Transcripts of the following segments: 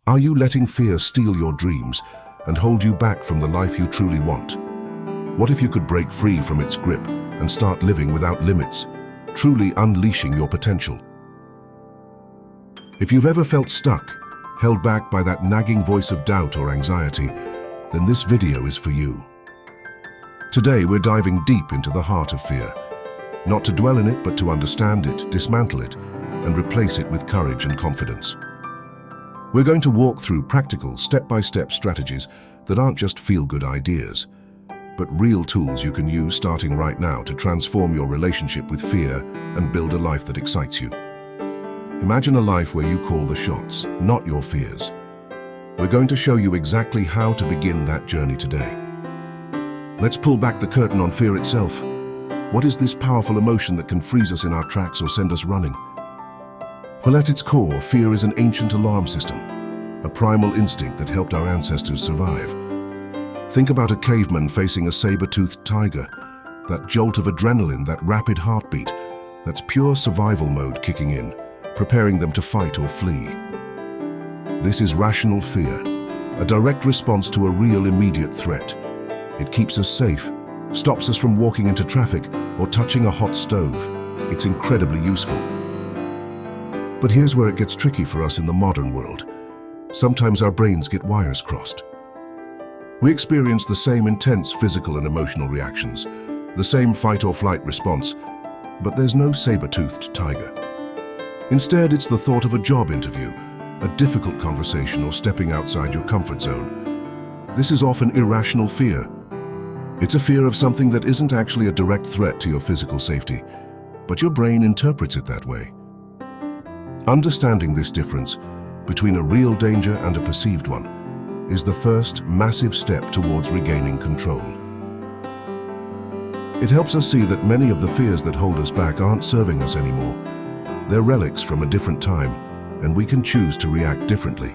Are you letting fear steal your dreams and hold you back from the life you truly want? What if you could break free from its grip and start living without limits, truly unleashing your potential? If you've ever felt stuck, held back by that nagging voice of doubt or anxiety, then this video is for you. Today we're diving deep into the heart of fear, not to dwell in it but to understand it, dismantle it, and replace it with courage and confidence. We're going to walk through practical, step-by-step strategies that aren't just feel-good ideas, but real tools you can use starting right now to transform your relationship with fear and build a life that excites you. Imagine a life where you call the shots, not your fears. We're going to show you exactly how to begin that journey today. Let's pull back the curtain on fear itself. What is this powerful emotion that can freeze us in our tracks or send us running? Well, at its core, fear is an ancient alarm system, a primal instinct that helped our ancestors survive. Think about a caveman facing a saber-toothed tiger. That jolt of adrenaline, that rapid heartbeat, that's pure survival mode kicking in, preparing them to fight or flee. This is rational fear, a direct response to a real immediate threat. It keeps us safe, stops us from walking into traffic or touching a hot stove. It's incredibly useful. But here's where it gets tricky for us in the modern world. Sometimes our brains get wires crossed. We experience the same intense physical and emotional reactions, the same fight or flight response, but there's no saber-toothed tiger. Instead, it's the thought of a job interview, a difficult conversation, or stepping outside your comfort zone. This is often irrational fear. It's a fear of something that isn't actually a direct threat to your physical safety, but your brain interprets it that way. Understanding this difference between a real danger and a perceived one is the first massive step towards regaining control. It helps us see that many of the fears that hold us back aren't serving us anymore. They're relics from a different time, and we can choose to react differently.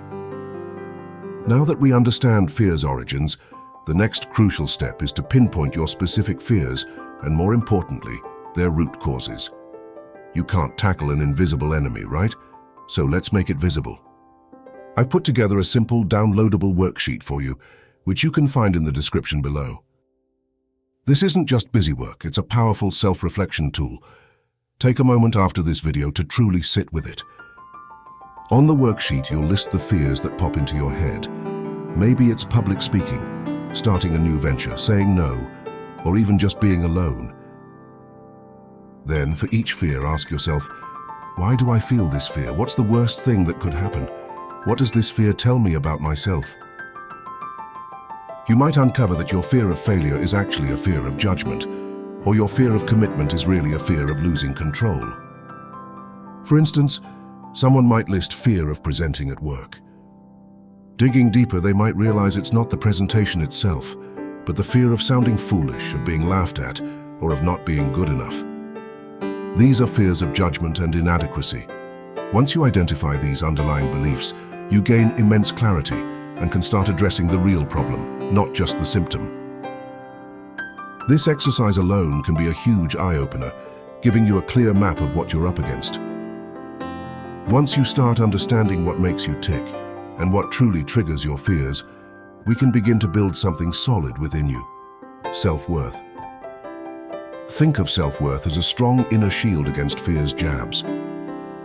Now that we understand fear's origins, the next crucial step is to pinpoint your specific fears and, more importantly, their root causes. You can't tackle an invisible enemy, right? So let's make it visible. I've put together a simple, downloadable worksheet for you, which you can find in the description below. This isn't just busy work, it's a powerful self-reflection tool. Take a moment after this video to truly sit with it. On the worksheet, you'll list the fears that pop into your head. Maybe it's public speaking, starting a new venture, saying no, or even just being alone. Then, for each fear, ask yourself, why do I feel this fear? What's the worst thing that could happen? What does this fear tell me about myself? You might uncover that your fear of failure is actually a fear of judgment, or your fear of commitment is really a fear of losing control. For instance, someone might list fear of presenting at work. Digging deeper, they might realize it's not the presentation itself, but the fear of sounding foolish, of being laughed at, or of not being good enough. These are fears of judgment and inadequacy. Once you identify these underlying beliefs, you gain immense clarity and can start addressing the real problem, not just the symptom. This exercise alone can be a huge eye-opener, giving you a clear map of what you're up against. Once you start understanding what makes you tick and what truly triggers your fears, we can begin to build something solid within you: self-worth. Think of self-worth as a strong inner shield against fear's jabs.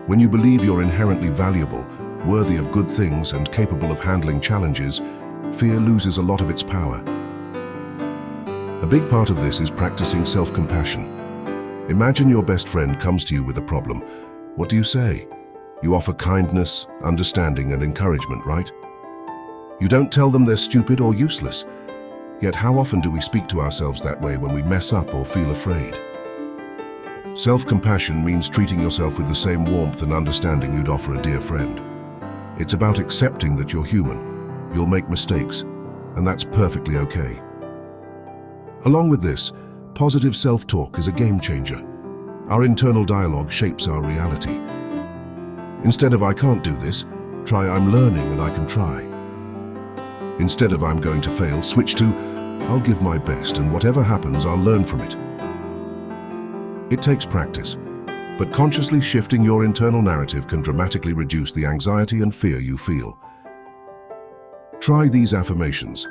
When you believe you're inherently valuable, worthy of good things, and capable of handling challenges, fear loses a lot of its power. A big part of this is practicing self-compassion. Imagine your best friend comes to you with a problem. What do you say? You offer kindness, understanding, and encouragement, right? You don't tell them they're stupid or useless. Yet how often do we speak to ourselves that way when we mess up or feel afraid? Self-compassion means treating yourself with the same warmth and understanding you'd offer a dear friend. It's about accepting that you're human, you'll make mistakes, and that's perfectly okay. Along with this, positive self-talk is a game changer. Our internal dialogue shapes our reality. Instead of "I can't do this," try "I'm learning and I can try." Instead of "I'm going to fail," switch to "I'll give my best, and whatever happens, I'll learn from it." It takes practice, but consciously shifting your internal narrative can dramatically reduce the anxiety and fear you feel. Try these affirmations.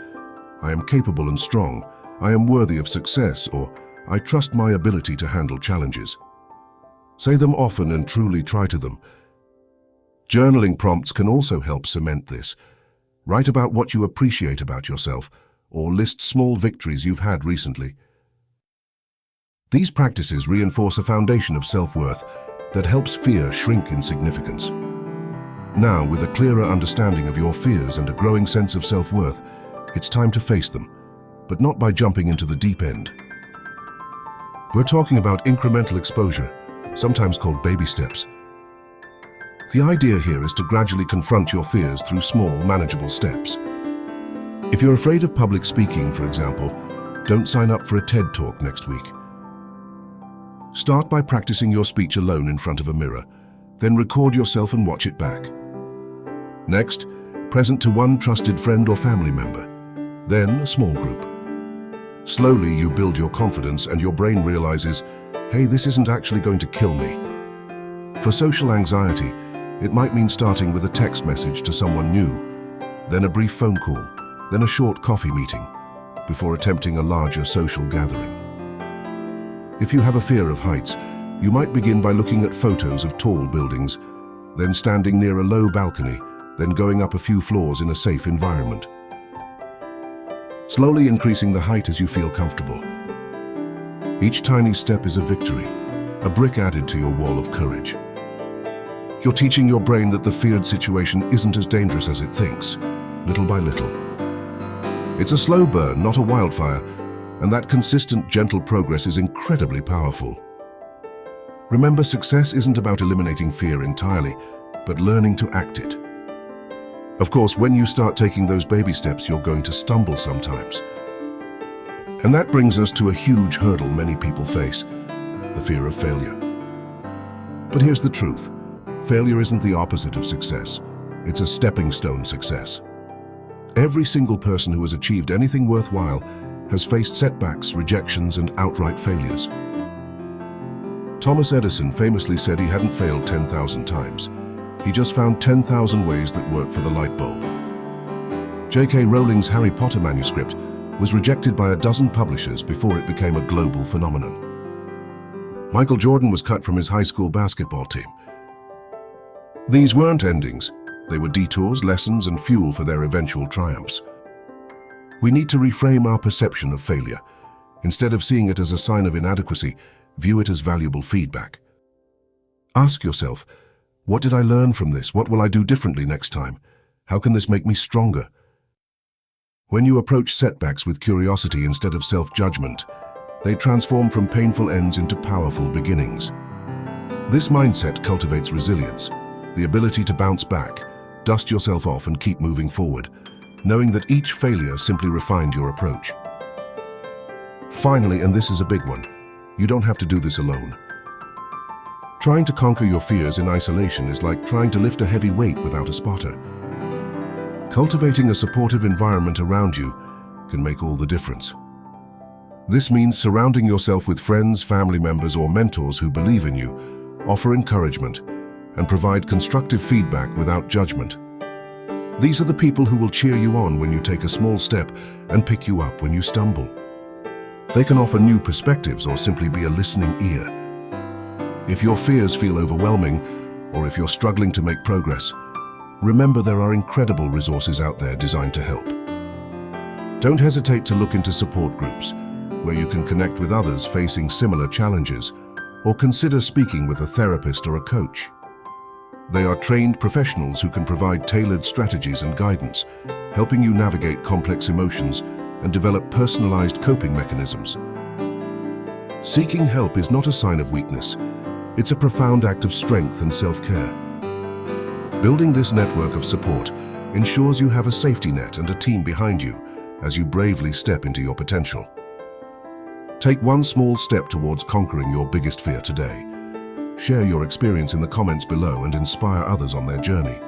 I am capable and strong. I am worthy of success, or I trust my ability to handle challenges. Say them often and truly try to them. Journaling prompts can also help cement this. Write about what you appreciate about yourself, or list small victories you've had recently. These practices reinforce a foundation of self-worth that helps fear shrink in significance. Now, with a clearer understanding of your fears and a growing sense of self-worth, it's time to face them, but not by jumping into the deep end. We're talking about incremental exposure, sometimes called baby steps. The idea here is to gradually confront your fears through small, manageable steps. If you're afraid of public speaking, for example, don't sign up for a TED Talk next week. Start by practicing your speech alone in front of a mirror, then record yourself and watch it back. Next, present to one trusted friend or family member, then a small group. Slowly, you build your confidence and your brain realizes, hey, this isn't actually going to kill me. For social anxiety, it might mean starting with a text message to someone new, then a brief phone call, then a short coffee meeting, before attempting a larger social gathering. If you have a fear of heights, you might begin by looking at photos of tall buildings, then standing near a low balcony, then going up a few floors in a safe environment. Slowly increasing the height as you feel comfortable. Each tiny step is a victory, a brick added to your wall of courage. You're teaching your brain that the feared situation isn't as dangerous as it thinks, little by little. It's a slow burn, not a wildfire, and that consistent, gentle progress is incredibly powerful. Remember, success isn't about eliminating fear entirely, but learning to act it. Of course, when you start taking those baby steps, you're going to stumble sometimes. And that brings us to a huge hurdle many people face, the fear of failure. But here's the truth. Failure isn't the opposite of success. It's a stepping stone success. Every single person who has achieved anything worthwhile has faced setbacks, rejections, and outright failures. Thomas Edison famously said he hadn't failed 10,000 times. He just found 10,000 ways that work for the light bulb. J.K. Rowling's Harry Potter manuscript was rejected by a dozen publishers before it became a global phenomenon. Michael Jordan was cut from his high school basketball team. These weren't endings. They were detours, lessons, and fuel for their eventual triumphs. We need to reframe our perception of failure. Instead of seeing it as a sign of inadequacy, view it as valuable feedback. Ask yourself, what did I learn from this? What will I do differently next time? How can this make me stronger? When you approach setbacks with curiosity instead of self-judgment, they transform from painful ends into powerful beginnings. This mindset cultivates resilience, the ability to bounce back, dust yourself off, and keep moving forward, knowing that each failure simply refined your approach. Finally, and this is a big one, you don't have to do this alone. Trying to conquer your fears in isolation is like trying to lift a heavy weight without a spotter. Cultivating a supportive environment around you can make all the difference. This means surrounding yourself with friends, family members, or mentors who believe in you, offer encouragement, and provide constructive feedback without judgment. These are the people who will cheer you on when you take a small step and pick you up when you stumble. They can offer new perspectives or simply be a listening ear. If your fears feel overwhelming, or if you're struggling to make progress, remember there are incredible resources out there designed to help. Don't hesitate to look into support groups, where you can connect with others facing similar challenges, or consider speaking with a therapist or a coach. They are trained professionals who can provide tailored strategies and guidance, helping you navigate complex emotions and develop personalized coping mechanisms. Seeking help is not a sign of weakness. It's a profound act of strength and self-care. Building this network of support ensures you have a safety net and a team behind you as you bravely step into your potential. Take one small step towards conquering your biggest fear today. Share your experience in the comments below and inspire others on their journey.